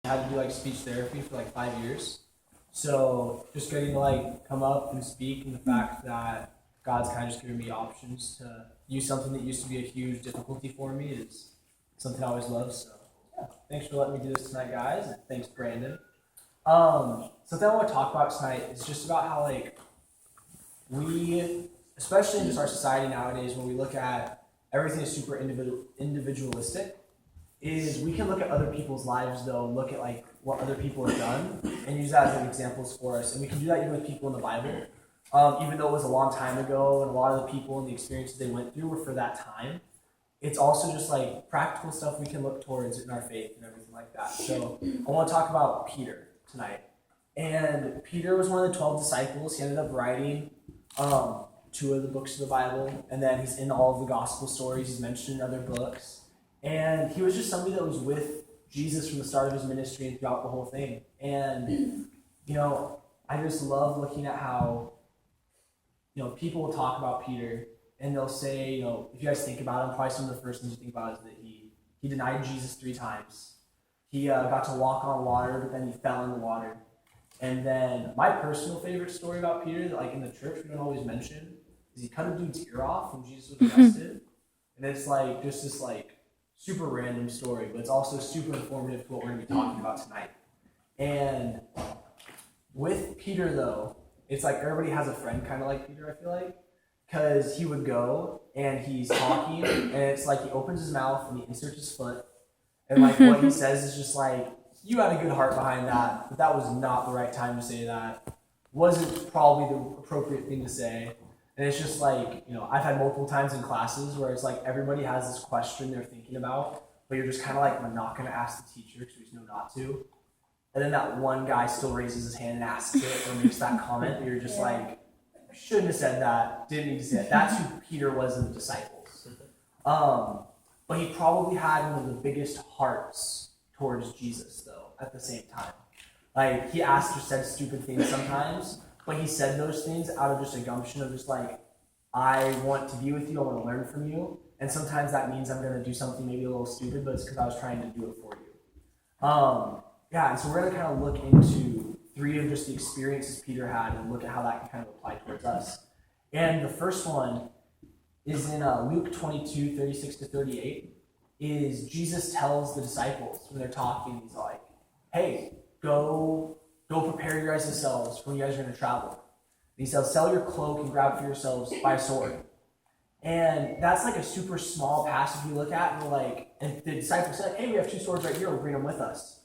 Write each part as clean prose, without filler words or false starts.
I had to do like speech therapy for like 5 years. So just getting to like come up and speak, and the fact that God's kind of just given me options to use something that used to be a huge difficulty for me is something I always love. So yeah, thanks for letting me do this tonight, guys. And thanks, Brandon. Something I want to talk about tonight is just about how like we, especially in just our society nowadays, when we look at everything is super individualistic, is we can look at other people's lives though, and look at like what other people have done, and use that as examples for us. And we can do that even with people in the Bible, even though it was a long time ago, and a lot of the people and the experiences they went through were for that time. It's also just like practical stuff we can look towards in our faith and everything like that. So I want to talk about Peter tonight. And Peter was one of the 12 disciples. He ended up writing 2 of the books of the Bible, and then he's in all of the gospel stories. He's mentioned in other books. And he was just somebody that was with Jesus from the start of his ministry and throughout the whole thing. And, I just love looking at how, people will talk about Peter, and they'll say, if you guys think about him, probably some of the first things you think about is that he denied Jesus 3 times. He got to walk on water, but then he fell in the water. And then my personal favorite story about Peter that like in the church we don't always mention is he cut a dude's ear off when Jesus was arrested. And it's like just this like super random story, but it's also super informative to what we're going to be talking about tonight. And with Peter though, it's like everybody has a friend kind of like Peter, I feel like, because he would go and he's talking and it's like he opens his mouth and he inserts his foot, and like what he says is just like, you had a good heart behind that, but that was not the right time to say that. Wasn't probably the appropriate thing to say. And it's just like, I've had multiple times in classes where it's like everybody has this question they're thinking about, but you're just kind of like, we're not going to ask the teacher because we know not to. And then that one guy still raises his hand and asks it or makes that comment, and you're just like, I shouldn't have said that, didn't need to say it. That's who Peter was in the disciples. But he probably had one of the biggest hearts towards Jesus, though, at the same time. Like, he asked or said stupid things sometimes, but he said those things out of just a gumption of just like, I want to be with you, I want to learn from you, and sometimes that means I'm going to do something maybe a little stupid, but it's because I was trying to do it for you. And so we're going to kind of look into 3 of just the experiences Peter had and look at how that can kind of apply towards us. And the first one is in Luke 22, 36 to 38. Is Jesus tells the disciples when they're talking, he's like, hey, go prepare your guys yourselves when you guys are going to travel. And he says, sell your cloak and grab for yourselves by a sword. And that's like a super small passage we look at, and we're like, and the disciples said, hey, we have 2 swords right here, we'll bring them with us.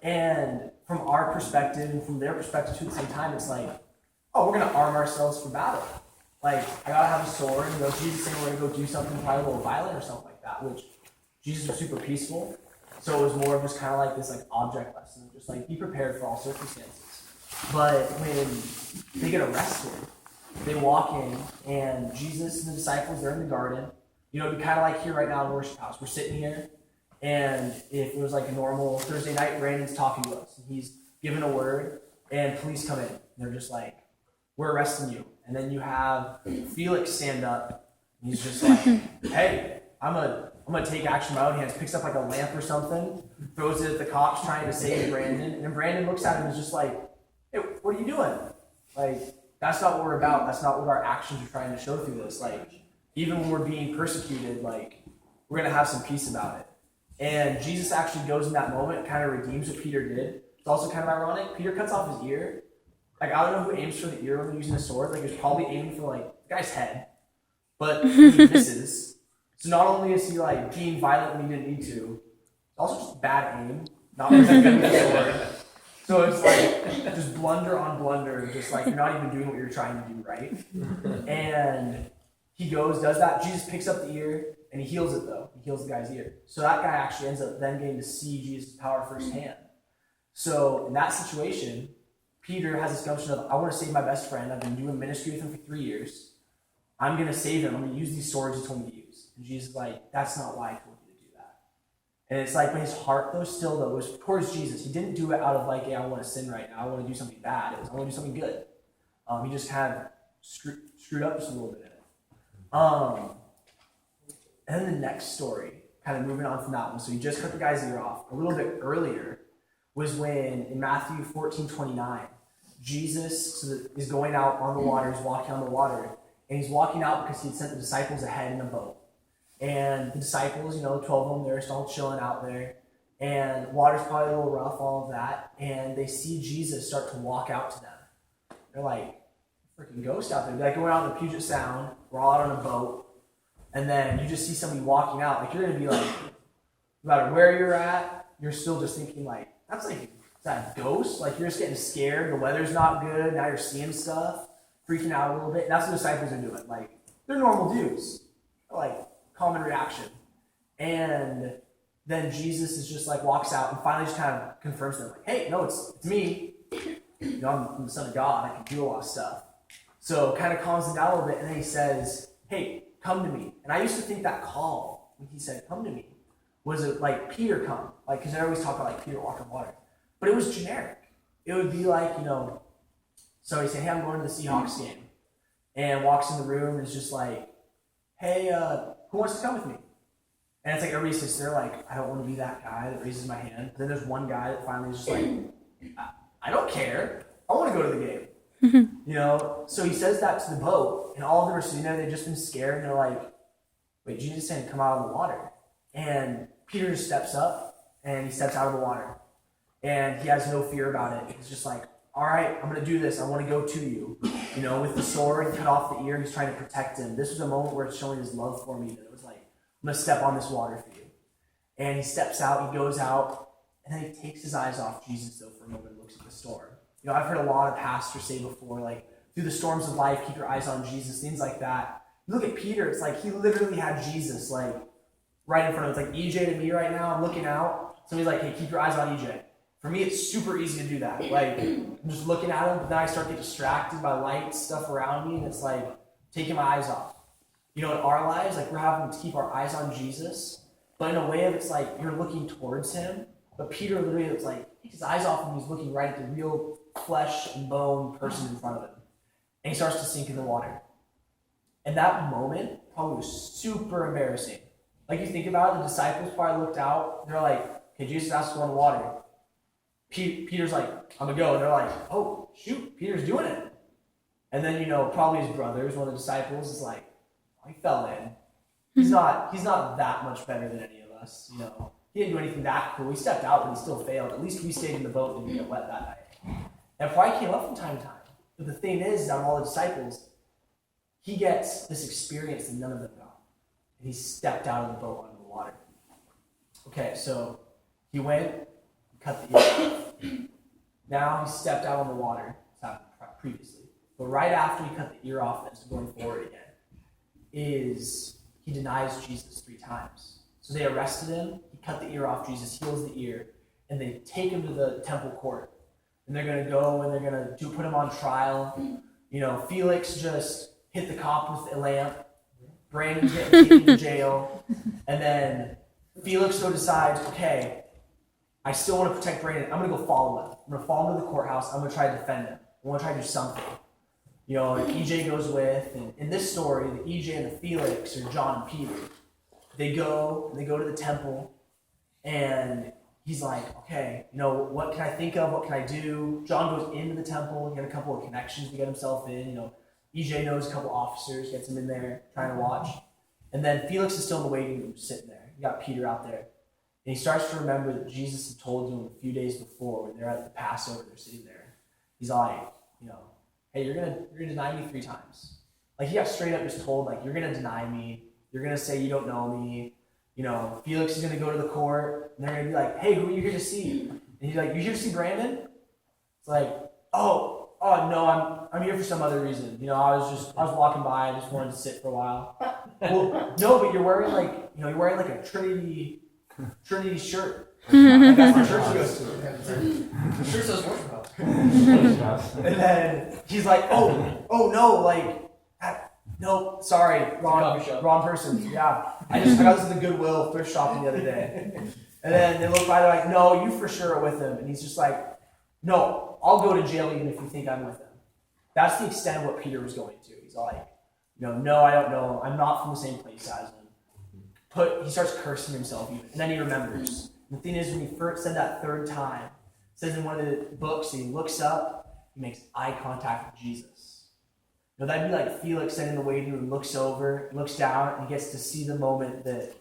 And from our perspective and from their perspective too at the same time, it's like, oh, we're going to arm ourselves for battle. Like, I got to have a sword, Jesus saying we're going to go do something probably a little violent or something like that, which Jesus was super peaceful, so it was more of just kind of like this like object lesson, just like be prepared for all circumstances. But when they get arrested, they walk in, and Jesus and the disciples, they're in the garden. It'd be kind of like here right now in Worship House. We're sitting here, and if it was like a normal Thursday night, Brandon's talking to us, and he's giving a word, and police come in, and they're just like, we're arresting you. And then you have Felix stand up, and he's just like, hey, I'm gonna take action in my own hands, picks up like a lamp or something, throws it at the cops trying to save Brandon, and then Brandon looks at him and is just like, hey, what are you doing? Like, that's not what we're about. That's not what our actions are trying to show through this. Like, even when we're being persecuted, like, we're gonna have some peace about it. And Jesus actually goes in that moment and kind of redeems what Peter did. It's also kind of ironic. Peter cuts off his ear. Like, I don't know who aims for the ear when they're using a sword. Like, he's probably aiming for like the guy's head, but he misses. So not only is he like being violent when he didn't need to, it's also just bad aim, not really good with the sword. So it's like just blunder on blunder, just like you're not even doing what you're trying to do right. And he goes, does that. Jesus picks up the ear and he heals it though. He heals the guy's ear. So that guy actually ends up then getting to see Jesus' power firsthand. So in that situation, Peter has this gumption of, I want to save my best friend. I've been doing ministry with him for 3 years. I'm going to save him. I'm going to use these swords he told me to use. And Jesus is like, that's not why I told you to do that. And it's like, but his heart, though, still, though, was towards Jesus. He didn't do it out of like, hey, I want to sin right now. I want to do something bad. It was, I want to do something good. He just kind of screwed up just a little bit in it. And then the next story, kind of moving on from that one. So he just cut the guy's ear off. A little bit earlier, was when in Matthew 14:29, Jesus is going out on the water, he's walking on the water, and he's walking out because he had sent the disciples ahead in a boat. And the disciples, 12 of them, they're just all chilling out there. And water's probably a little rough, all of that. And they see Jesus start to walk out to them. They're like, freaking ghost out there. They're like going out in the Puget Sound. We're all out on a boat. And then you just see somebody walking out. Like, you're going to be like, no matter where you're at, you're still just thinking like, is that a ghost? Like, you're just getting scared. The weather's not good. Now you're seeing stuff. Freaking out a little bit. And that's what the disciples are doing. Like, they're normal dudes. Like, common reaction. And then Jesus is just like walks out and finally just kind of confirms to them, like, hey, no, it's me. I'm the Son of God. I can do a lot of stuff. So kind of calms them down a little bit, and then he says, hey, come to me. And I used to think that call, when he said, come to me, was it like Peter come? Like, because I always talk about like Peter walking water. But it was generic. It would be like, so he said, hey, I'm going to the Seahawks game. And walks in the room and is just like, hey, who wants to come with me? And it's like everybody sits there like, I don't want to be that guy that raises my hand. But then there's one guy that finally is just like, I don't care. I want to go to the game. So he says that to the boat, and all of them are sitting there. They've just been scared, and they're like, wait, Jesus is saying come out of the water. And Peter just steps up, and he steps out of the water. And he has no fear about it. He's just like, all right, I'm going to do this. I want to go to you. With the sword, he cut off the ear. He's trying to protect him. This was a moment where it's showing his love for me. That it was like, I'm going to step on this water for you. And he steps out, he goes out, and then he takes his eyes off Jesus, though, for a moment and looks at the storm. I've heard a lot of pastors say before, like, through the storms of life, keep your eyes on Jesus, things like that. You look at Peter, it's like he literally had Jesus, like, right in front of him. It's like EJ to me right now, I'm looking out. Somebody's like, hey, keep your eyes on EJ. For me, it's super easy to do that. Like, I'm just looking at him, but then I start to get distracted by lights, stuff around me, and it's like, taking my eyes off. In our lives, like, we're having to keep our eyes on Jesus, but in a way of it's like, you're looking towards him. But Peter literally was like, takes his eyes off him, he's looking right at the real flesh and bone person in front of him. And he starts to sink in the water. And that moment probably was super embarrassing. Like, you think about it, the disciples probably looked out, they're like, okay, Jesus asked to go in the water. Peter's like, I'm gonna go. And they're like, oh, shoot, Peter's doing it. And then, probably his brothers, one of the disciples, is like, oh, he fell in. He's not that much better than any of us, He didn't do anything that cool. He stepped out, but he still failed. At least we stayed in the boat and didn't get wet that night. And probably came up from time to time. But the thing is, out of all the disciples, he gets this experience that none of them got. And he stepped out of the boat onto the water. Okay, so he went, cut the ear off. Now he stepped out on the water. This happened previously. But right after he cut the ear off, that's going forward again, is he denies Jesus 3 times. So they arrested him, he cut the ear off, Jesus heals the ear, and they take him to the temple court. And they're going to go and they're going to put him on trial. Felix just hit the cop with a lamp. Brandon's getting taken to jail. And then Felix though decides, okay, I still want to protect Brandon. I'm going to go follow him. I'm going to follow him to the courthouse. I'm going to try to defend him. I want to try to do something. And EJ goes with, and in this story, the EJ and the Felix are John and Peter. They go to the temple, and he's like, okay, what can I think of? What can I do? John goes into the temple, he had a couple of connections to get himself in. EJ knows a couple officers, gets him in there, trying to watch. And then Felix is still in the waiting room, sitting there. You got Peter out there. And he starts to remember that Jesus had told him a few days before, when they're at the Passover, they're sitting there. He's like, hey, you're gonna deny me 3 times. Like, he got straight up just told, like, you're gonna deny me. You're going to say you don't know me. Felix is going to go to the court, and they're going to be like, hey, who are you here to see? And he's like, you here to see Brandon? It's like, oh, no, I'm here for some other reason. I was walking by, I just wanted to sit for a while. Well, no, but you're wearing like a Trinity shirt. Like, that's the church he goes to. The church says worship. And then he's like, oh no, like, no, sorry, wrong person. Yeah, I got this at the Goodwill thrift shopping the other day. And then they look by, they're like, no, you for sure are with him. And he's just like, no, I'll go to jail even if you think I'm with him. That's the extent of what Peter was going to. He's like, no, I don't know him. I'm not from the same place as him. He starts cursing himself even. And then he remembers. And the thing is, when he first said that 3rd time, says in one of the books that he looks up, he makes eye contact with Jesus. That'd be like Felix sitting in the waiting room, looks over, looks down, and he gets to see the moment that,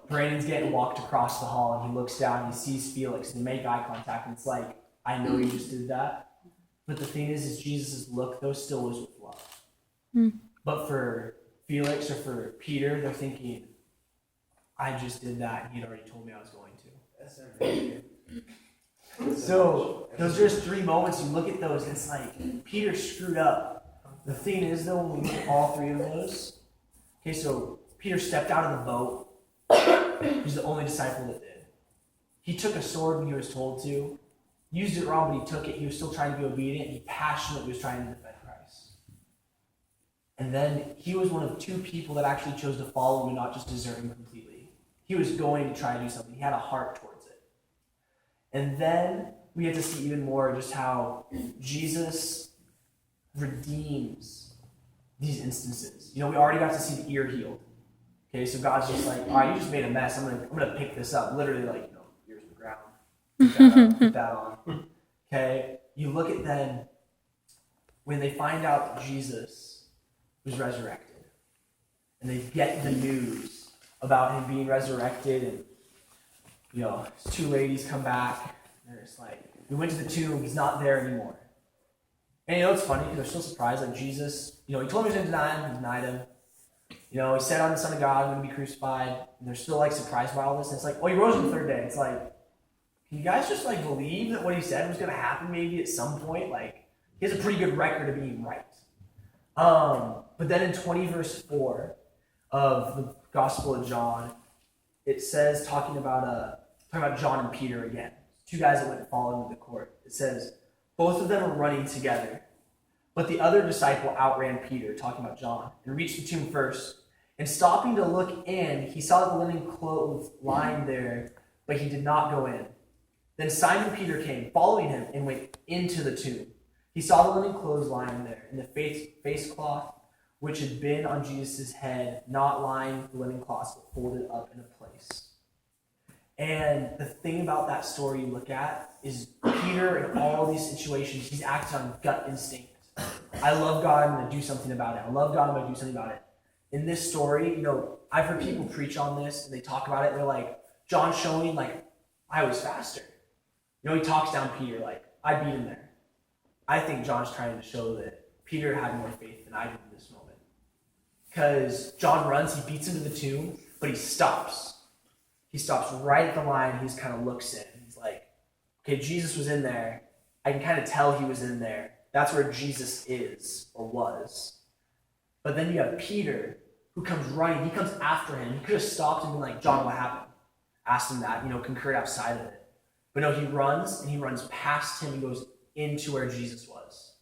Brandon's getting walked across the hall, and he looks down and he sees Felix, and they make eye contact, and it's like, I know you just did that. But the thing is Jesus' look, though, still was with love. But for Felix or for Peter, they're thinking, I just did that, and he'd already told me I was going to. So those are just 3 moments. You look at those, and it's like, Peter screwed up. The thing is, though, when we look at all 3 of those, okay, so Peter stepped out of the boat. He's the only disciple that did. He took a sword when he was told to. Used it wrong, but he took it. He was still trying to be obedient. He passionately was trying to defend Christ. And then he was one of 2 people that actually chose to follow him and not just desert him completely. He was going to try to do something. He had a heart towards it. And then we get to see even more just how Jesus redeems these instances. We already got to see the ear healed. Okay, so God's just like, all right, you just made a mess. I'm gonna pick this up. Literally, like, ears to the ground. Put that on. Okay, you look at then when they find out that Jesus was resurrected, and they get the news about him being resurrected, and 2 ladies come back, and they're just like, we went to the tomb. He's not there anymore. And it's funny because they're still surprised. Like Jesus, he told him he was going to deny him. He denied him. He said, I'm the Son of God, I'm going to be crucified. And they're still, surprised by all this. And it's like, he rose on the 3rd day. It's like, can you guys just, believe that what he said was going to happen maybe at some point? He has a pretty good record of being right. But then in 20 verse 4 of the Gospel of John, it says, talking about John and Peter again. 2 guys that went and followed him to the court. It says, both of them were running together. But the other disciple outran Peter, talking about John, and reached the tomb first. And stopping to look in, he saw the linen clothes lying there, but he did not go in. Then Simon Peter came, following him, and went into the tomb. He saw the linen clothes lying there, and the face cloth which had been on Jesus' head, not lying the linen cloth, but folded up in a place. And the thing about that story you look at is Peter in all these situations, he's acting on gut instinct. I love God, I'm going to do something about it. I love God, I'm going to do something about it. In this story, I've heard people preach on this, and they talk about it, and they're like, John's showing, I was faster. He talks down Peter, I beat him there. I think John's trying to show that Peter had more faith than I did in this moment. Because John runs, he beats him to the tomb, but he stops. He stops right at the line, he just kind of looks in. He's like, okay, Jesus was in there. I can kind of tell he was in there. That's where Jesus is, or was. But then you have Peter, who comes running. He comes after him. He could have stopped and been like, John, what happened? Asked him that, concurred outside of it. But no, he runs, and he runs past him and goes into where Jesus was.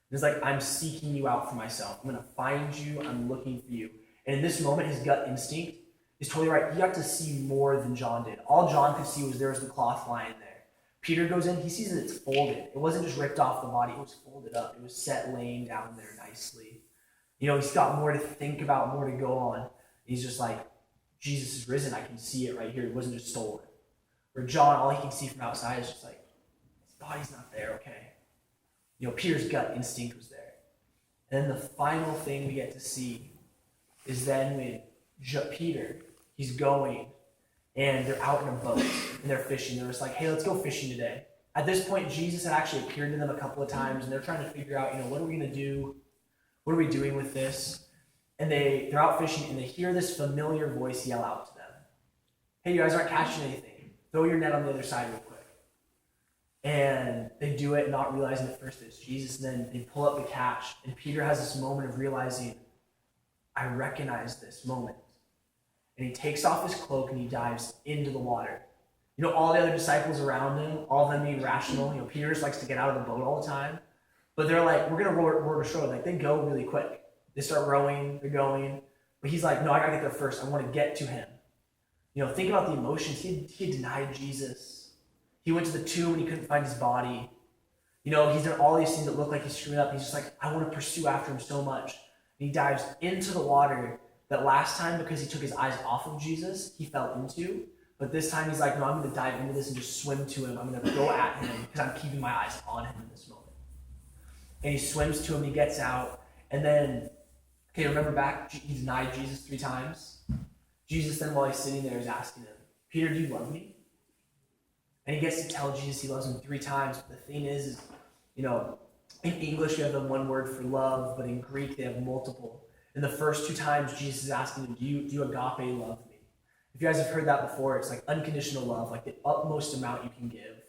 And it's like, I'm seeking you out for myself. I'm going to find you. I'm looking for you. And in this moment, his gut instinct is totally right. He got to see more than John did. All John could see was there was the cloth lying there. Peter goes in, he sees that it's folded. It wasn't just ripped off the body, it was folded up. It was set laying down there nicely. He's got more to think about, more to go on. He's just like, Jesus is risen, I can see it right here. It wasn't just stolen. Where John, all he can see from outside is just like, his body's not there, okay. Peter's gut instinct was there. And then the final thing we get to see is then when Peter, he's going, and they're out in a boat, and they're fishing. They're just like, hey, let's go fishing today. At this point, Jesus had actually appeared to them a couple of times, and they're trying to figure out, what are we going to do? What are we doing with this? And they're out fishing, and they hear this familiar voice yell out to them. Hey, you guys aren't catching anything. Throw your net on the other side real quick. And they do it, not realizing at first it's Jesus, and then they pull up the catch, and Peter has this moment of realizing, I recognize this moment. And he takes off his cloak and he dives into the water. All the other disciples around him, all of them being rational. Peter just likes to get out of the boat all the time. But they're like, we're going to row to shore. They go really quick. They start rowing, they're going. But he's like, no, I got to get there first. I want to get to him. Think about the emotions. He denied Jesus. He went to the tomb and he couldn't find his body. He's done all these things that look like he's screwing up. He's just like, I want to pursue after him so much. And he dives into the water that last time, because he took his eyes off of Jesus, he fell into. But this time he's like, no, I'm going to dive into this and just swim to him. I'm going to go at him because I'm keeping my eyes on him in this moment. And he swims to him, he gets out, and then, okay, remember back, he denied Jesus 3 times. Jesus then, while he's sitting there, is asking him, Peter, do you love me? And he gets to tell Jesus he loves him 3 times. But the thing is, in English we have the one word for love, but in Greek they have multiple. And the first 2 times Jesus is asking him, do you agape love me? If you guys have heard that before, it's like unconditional love, like the utmost amount you can give.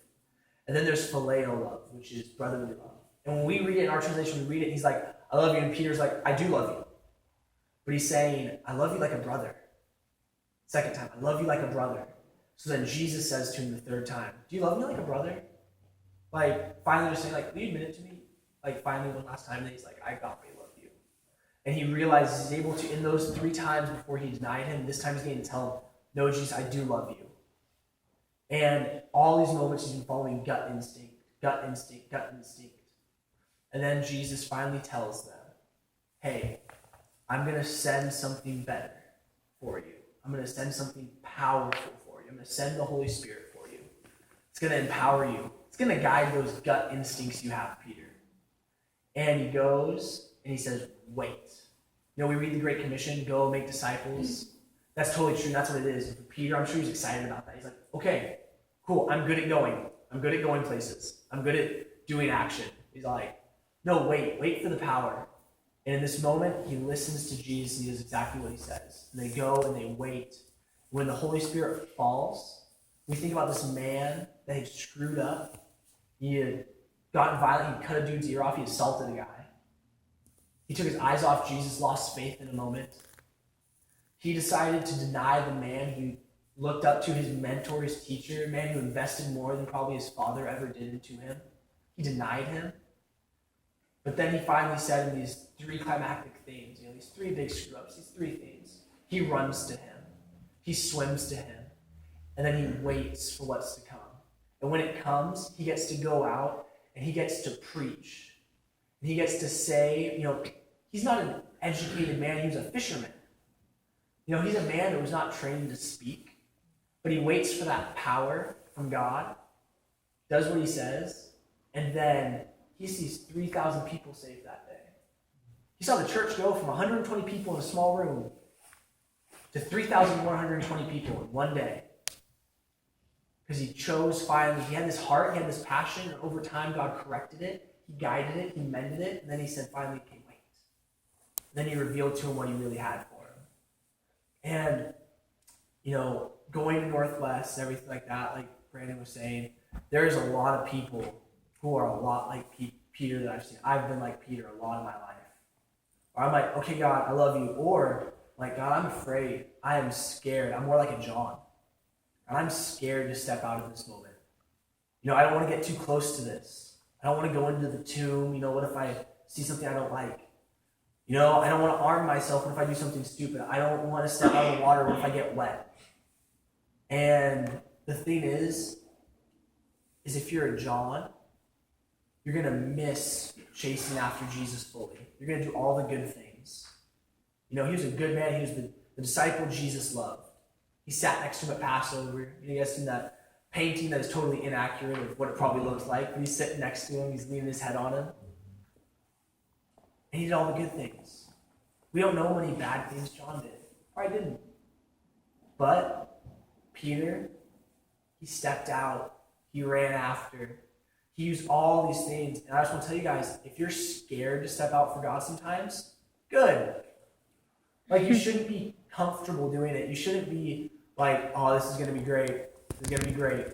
And then there's phileo love, which is brotherly love. And when we read it in our translation, we read it, he's like, I love you. And Peter's like, I do love you. But he's saying, I love you like a brother. Second time, I love you like a brother. So then Jesus says to him the 3rd time, do you love me like a brother? Like, finally just saying, like, will you admit it to me? Like, finally one last time, then he's like, I got me, love you. And he realizes he's able to, in those 3 times before he denied him, this time he's getting to tell him, no, Jesus, I do love you. And all these moments he's been following gut instinct, gut instinct, gut instinct. And then Jesus finally tells them, hey, I'm going to send something better for you. I'm going to send something powerful for you. I'm going to send the Holy Spirit for you. It's going to empower you. It's going to guide those gut instincts you have, Peter. And he goes and he says, wait. We read the Great Commission, go make disciples. That's totally true. That's what it is. For Peter, I'm sure he's excited about that. He's like, okay, cool. I'm good at going. I'm good at going places. I'm good at doing action. He's like, no, wait for the power. And in this moment, he listens to Jesus and he does exactly what he says. And they go and they wait. When the Holy Spirit falls, we think about this man that had screwed up. He had gotten violent. He cut a dude's ear off. He assaulted a guy. He took his eyes off Jesus, lost faith in a moment. He decided to deny the man who looked up to his mentor, his teacher, a man who invested more than probably his father ever did into him. He denied him. But then he finally said in these 3 climactic themes, these 3 big screw-ups, these 3 themes. He runs to him. He swims to him. And then he waits for what's to come. And when it comes, he gets to go out and he gets to preach. And he gets to say, he's not an educated man, he was a fisherman. He's a man who was not trained to speak. But he waits for that power from God, does what he says, and then he sees 3,000 people saved that day. He saw the church go from 120 people in a small room to 3,120 people in one day. Because he chose finally, he had this heart, he had this passion, and over time God corrected it, he guided it, he mended it, and then he said finally, okay, wait. And then he revealed to him what he really had for him. And, going to Northwest and everything like that, like Brandon was saying, there's a lot of people who are a lot like Peter that I've seen. I've been like Peter a lot of my life. Or I'm like, okay, God, I love you. Or like, God, I'm afraid. I am scared. I'm more like a John. And I'm scared to step out of this moment. I don't want to get too close to this. I don't want to go into the tomb. What if I see something I don't like? I don't want to arm myself. What if I do something stupid? I don't want to step out of the water. What if I get wet? And the thing is if you're a John, you're going to miss chasing after Jesus fully. You're going to do all the good things. He was a good man. He was the disciple Jesus loved. He sat next to him at Passover. You guys seen that painting that is totally inaccurate of what it probably looks like. But he's sitting next to him. He's leaning his head on him. And he did all the good things. We don't know how many bad things John did. Probably didn't. But Peter, he stepped out. He ran after. He used all these things. And I just want to tell you guys, if you're scared to step out for God sometimes, good. Like, you shouldn't be comfortable doing it. You shouldn't be like, oh, this is going to be great. This is going to be great.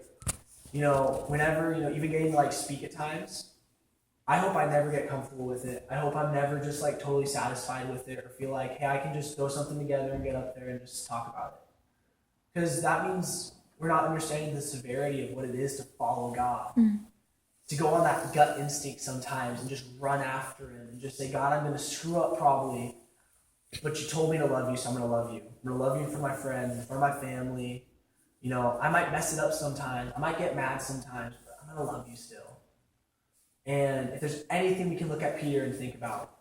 Whenever, even getting to, speak at times, I hope I never get comfortable with it. I hope I'm never just, totally satisfied with it or feel like, hey, I can just throw something together and get up there and just talk about it. Because that means we're not understanding the severity of what it is to follow God. To go on that gut instinct sometimes and just run after him and just say, God, I'm going to screw up probably, but you told me to love you, so I'm going to love you. I'm going to love you for my friends, for my family. I might mess it up sometimes. I might get mad sometimes, but I'm going to love you still. And if there's anything we can look at Peter and think about,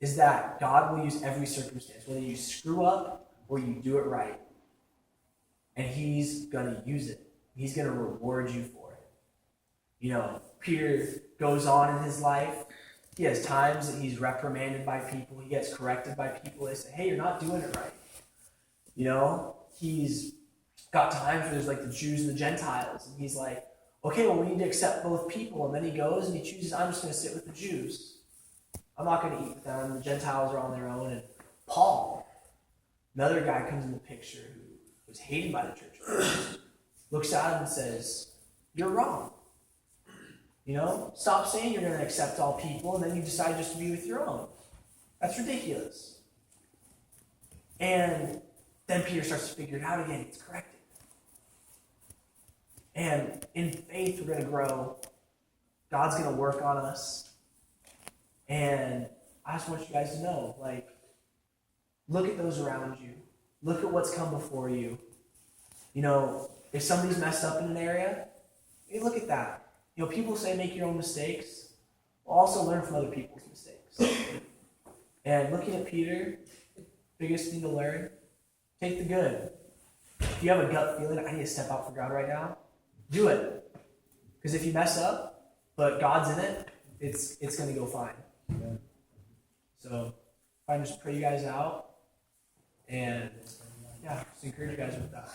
is that God will use every circumstance, whether you screw up or you do it right. and he's going to use it. He's going to reward you for it. You know, Peter goes on in his life. He has times that he's reprimanded by people. He gets corrected by people. They say, hey, you're not doing it right. You know, he's got times where there's like the Jews and the Gentiles. And he's like, okay, well, we need to accept both people. And then he goes and he chooses, I'm just going to sit with the Jews. I'm not going to eat with them. The Gentiles are on their own. And Paul, another guy, comes in the picture who was hated by the church, looks at him and says, you're wrong. You know, stop saying you're going to accept all people and then you decide just to be with your own. That's ridiculous. And then Peter starts to figure it out again. It's corrected. And in faith, we're going to grow. God's going to work on us. And I just want you guys to know, like, look at those around you. Look at what's come before you. You know, if somebody's messed up in an area, hey, look at that. You know, people say make your own mistakes. Well, also learn from other people's mistakes. And looking at Peter, biggest thing to learn, take the good. If you have a gut feeling, I need to step out for God right now, do it. Because if you mess up, but God's in it, it's going to go fine. Yeah. So, if I just pray you guys out, and yeah, just encourage you guys with that.